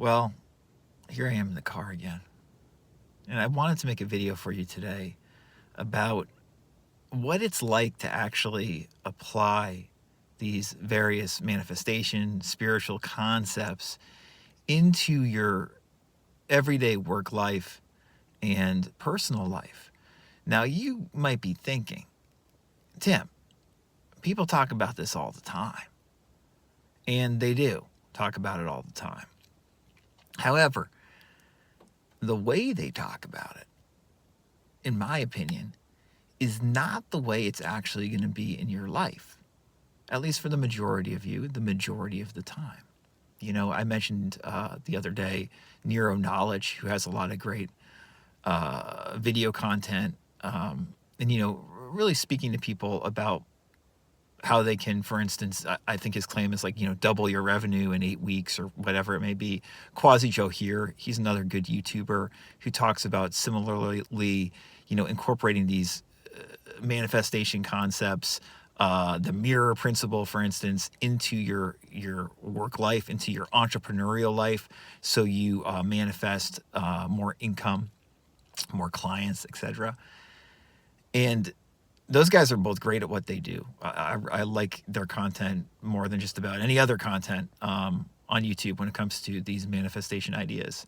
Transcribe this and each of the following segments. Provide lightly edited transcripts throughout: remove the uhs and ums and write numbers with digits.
Well, here I am in the car again. And I wanted to make a video for you today about what it's like to actually apply these various manifestation, spiritual concepts into your everyday work life and personal life. Now, you might be thinking, Tim, people talk about this all the time. And they do talk about it all the time. However, the way they talk about it, in my opinion, is not the way it's actually going to be in your life, at least for the majority of you, the majority of the time. You know, I mentioned the other day Neuro Knowledge, who has a lot of great video content, and, you know, really speaking to people about how they can, for instance, I think his claim is like, you know, double your revenue in 8 weeks or whatever it may be. Quasi Joe here, he's another good YouTuber who talks about similarly, you know, incorporating these manifestation concepts, the mirror principle, for instance, into your work life, into your entrepreneurial life, so you manifest more income, more clients, etc. And those guys are both great at what they do. I like their content more than just about any other content on YouTube when it comes to these manifestation ideas.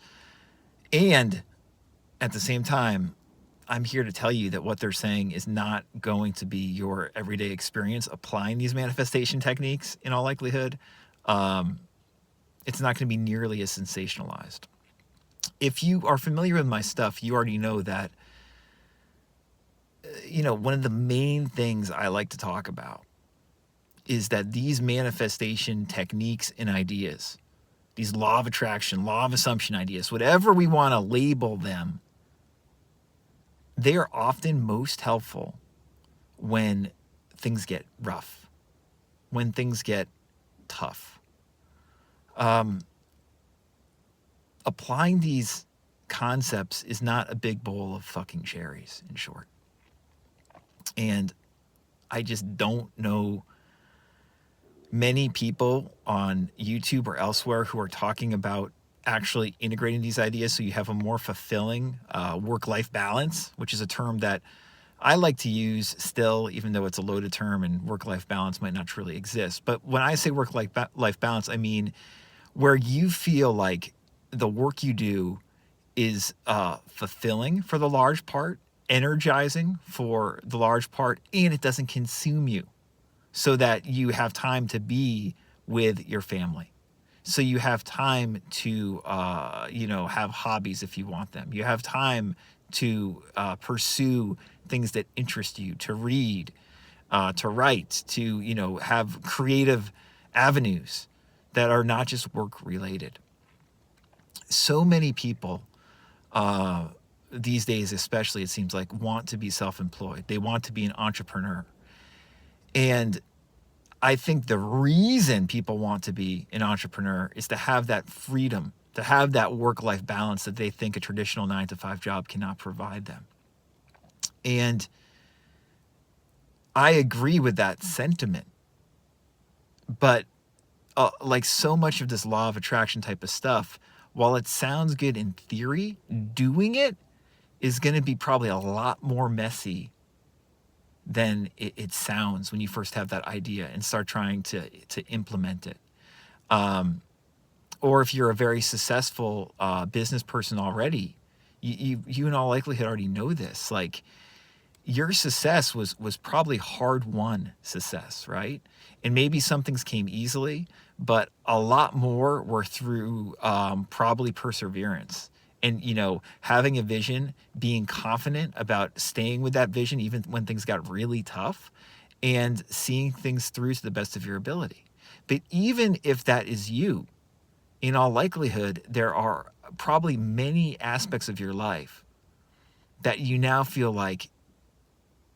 And at the same time, I'm here to tell you that what they're saying is not going to be your everyday experience applying these manifestation techniques in all likelihood. It's not going to be nearly as sensationalized. If you are familiar with my stuff, you already know that, you know, one of the main things I like to talk about is that these manifestation techniques and ideas, these law of attraction, law of assumption ideas, whatever we want to label them, they are often most helpful when things get rough, when things get tough. Applying these concepts is not a big bowl of fucking cherries, in short. And I just don't know many people on YouTube or elsewhere who are talking about actually integrating these ideas so you have a more fulfilling work-life balance, which is a term that I like to use still, even though it's a loaded term and work-life balance might not truly exist. But when I say work-life balance, I mean where you feel like the work you do is fulfilling for the large part, energizing for the large part, and it doesn't consume you, so that you have time to be with your family. So you have time to, you know, have hobbies if you want them. You have time to pursue things that interest you, to read, to write, to, you know, have creative avenues that are not just work related. So many people these days, especially, it seems like, want to be self-employed. They want to be an entrepreneur. And I think the reason people want to be an entrepreneur is to have that freedom, to have that work-life balance that they think a traditional 9-to-5 job cannot provide them. And I agree with that sentiment. But like so much of this law of attraction type of stuff, while it sounds good in theory, doing it is going to be probably a lot more messy than it sounds when you first have that idea and start trying to implement it. Or if you're a very successful business person already, you in all likelihood already know this. Like, your success was probably hard-won success, right? And maybe some things came easily, but a lot more were through probably perseverance. And, you know, having a vision, being confident about staying with that vision even when things got really tough, and seeing things through to the best of your ability. But even if that is you, in all likelihood, there are probably many aspects of your life that you now feel like,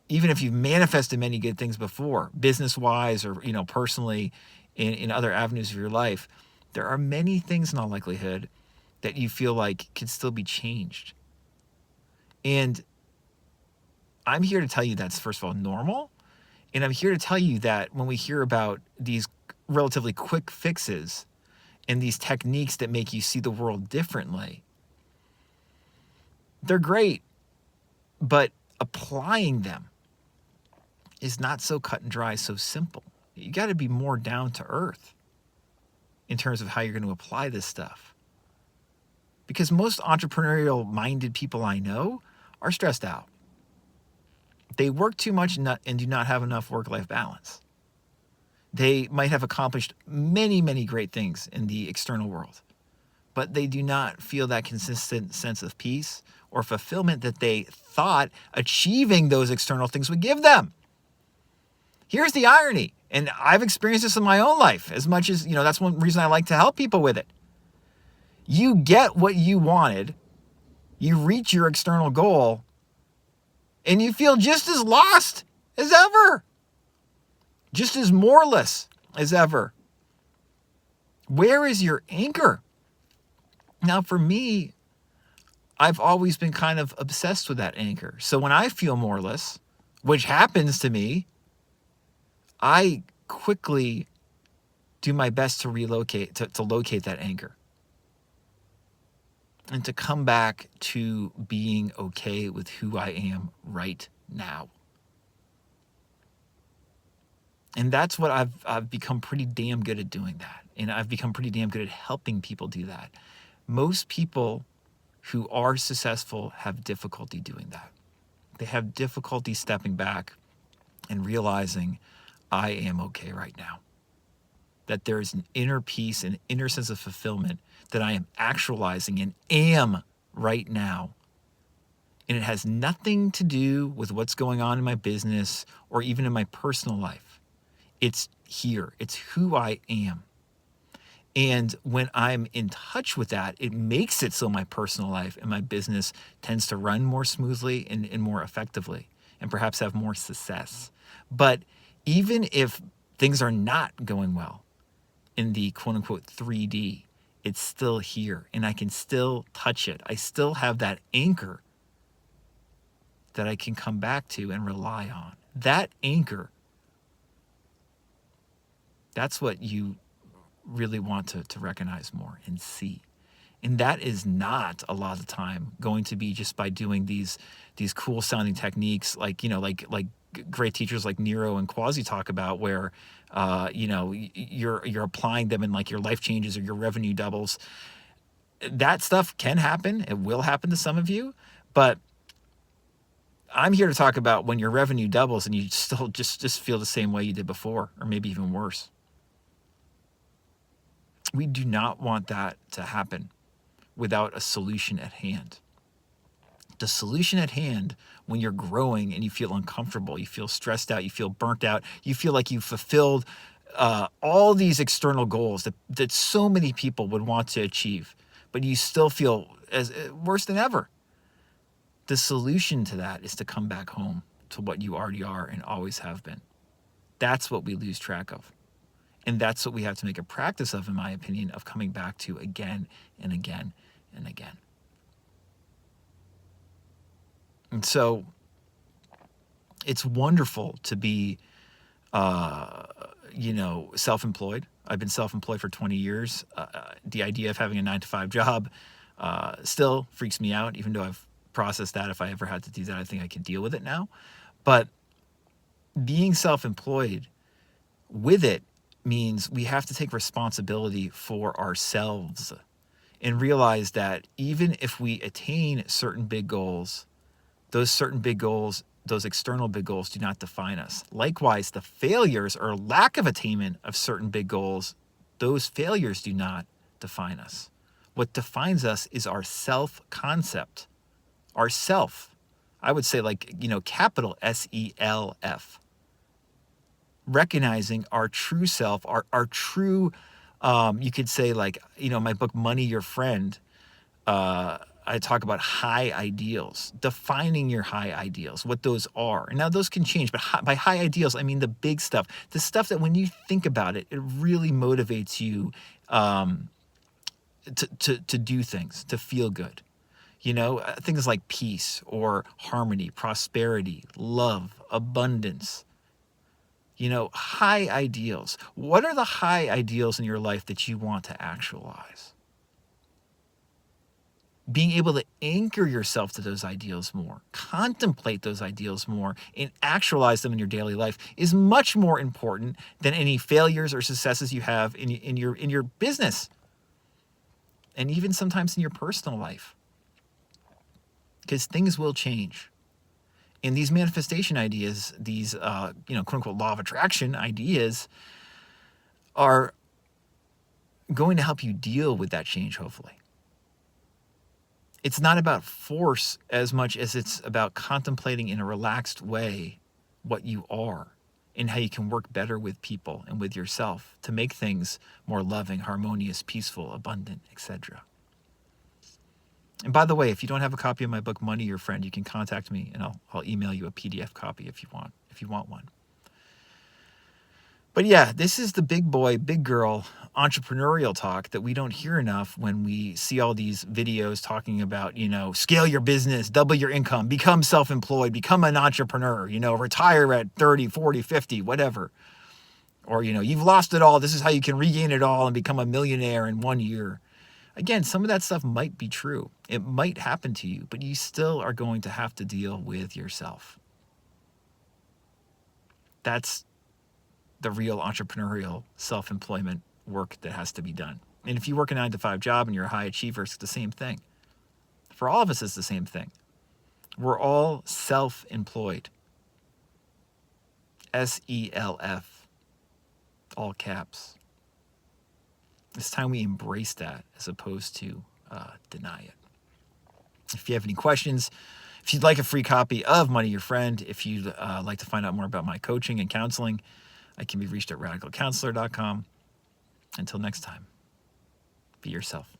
even if you've manifested many good things before, business-wise or, you know, personally, in other avenues of your life, there are many things in all likelihood that you feel like can still be changed. And I'm here to tell you that's, first of all, normal. And I'm here to tell you that when we hear about these relatively quick fixes and these techniques that make you see the world differently, they're great, but applying them is not so cut and dry, so simple. You got to be more down to earth in terms of how you're going to apply this stuff. Because most entrepreneurial-minded people I know are stressed out. They work too much and do not have enough work-life balance. They might have accomplished many, many great things in the external world, but they do not feel that consistent sense of peace or fulfillment that they thought achieving those external things would give them. Here's the irony, and I've experienced this in my own life as much as, that's one reason I like to help people with it. You get what you wanted, you reach your external goal, and you feel just as lost as ever, just as moreless as ever. Where is your anchor? Now, for me, I've always been kind of obsessed with that anchor. So when I feel moreless, which happens to me, I quickly do my best to locate that anchor and to come back to being okay with who I am right now. And that's what I've become pretty damn good at doing that. And I've become pretty damn good at helping people do that. Most people who are successful have difficulty doing that. They have difficulty stepping back and realizing I am okay right now. That there is an inner peace, an inner sense of fulfillment that I am actualizing and am right now. And it has nothing to do with what's going on in my business or even in my personal life. It's here. It's who I am. And when I'm in touch with that, it makes it so my personal life and my business tends to run more smoothly and more effectively and perhaps have more success. But even if things are not going well in the quote unquote 3D, it's still here and I can still touch it. I still have that anchor that I can come back to and rely on. That anchor, that's what you really want to recognize more and see. And that is not a lot of the time going to be just by doing these cool sounding techniques like great teachers like Nero and Quasi talk about, where you're applying them and like your life changes or your revenue doubles. That stuff can happen. It will happen to some of you, but I'm here to talk about when your revenue doubles and you still just feel the same way you did before, or maybe even worse. We do not want that to happen without a solution at hand. The solution at hand, when you're growing and you feel uncomfortable, you feel stressed out, you feel burnt out, you feel like you've fulfilled all these external goals that so many people would want to achieve, but you still feel worse than ever. The solution to that is to come back home to what you already are and always have been. That's what we lose track of. And that's what we have to make a practice of, in my opinion, of coming back to again and again and again. And so it's wonderful to be, self-employed. I've been self-employed for 20 years. The idea of having a 9-to-5 job still freaks me out, even though I've processed that. If I ever had to do that, I think I could deal with it now. But being self-employed with it means we have to take responsibility for ourselves and realize that even if we attain certain big goals, those external big goals do not define us. Likewise, the failures or lack of attainment of certain big goals, those failures do not define us. What defines us is our self-concept, our self. I would say capital SELF. Recognizing our true self, our true, you could say my book, Money Your Friend, I talk about high ideals, defining your high ideals, what those are. And now those can change, but by high ideals, I mean the big stuff, the stuff that when you think about it, it really motivates you to do things, to feel good. Things like peace or harmony, prosperity, love, abundance. high ideals. What are the high ideals in your life that you want to actualize? Being able to anchor yourself to those ideals more, contemplate those ideals more, and actualize them in your daily life is much more important than any failures or successes you have in your business, and even sometimes in your personal life, because things will change. And these manifestation ideas, these quote unquote law of attraction ideas, are going to help you deal with that change, hopefully. It's not about force as much as it's about contemplating in a relaxed way what you are and how you can work better with people and with yourself to make things more loving, harmonious, peaceful, abundant, etc. And by the way, if you don't have a copy of my book, Money Your Friend, you can contact me and I'll email you a PDF copy if you want one. But yeah, this is the big boy, big girl entrepreneurial talk that we don't hear enough when we see all these videos talking about, scale your business, double your income, become self-employed, become an entrepreneur, retire at 30, 40, 50, whatever. Or, you've lost it all. This is how you can regain it all and become a millionaire in 1 year. Again, some of that stuff might be true. It might happen to you, but you still are going to have to deal with yourself. That's the real entrepreneurial self-employment work that has to be done. And if you work a 9-to-5 job and you're a high achiever, it's the same thing. For all of us, it's the same thing. We're all self-employed. SELF, all caps. It's time we embrace that as opposed to deny it. If you have any questions, if you'd like a free copy of Money Your Friend, if you'd like to find out more about my coaching and counseling, I can be reached at radicalcounselor.com. Until next time, be yourself.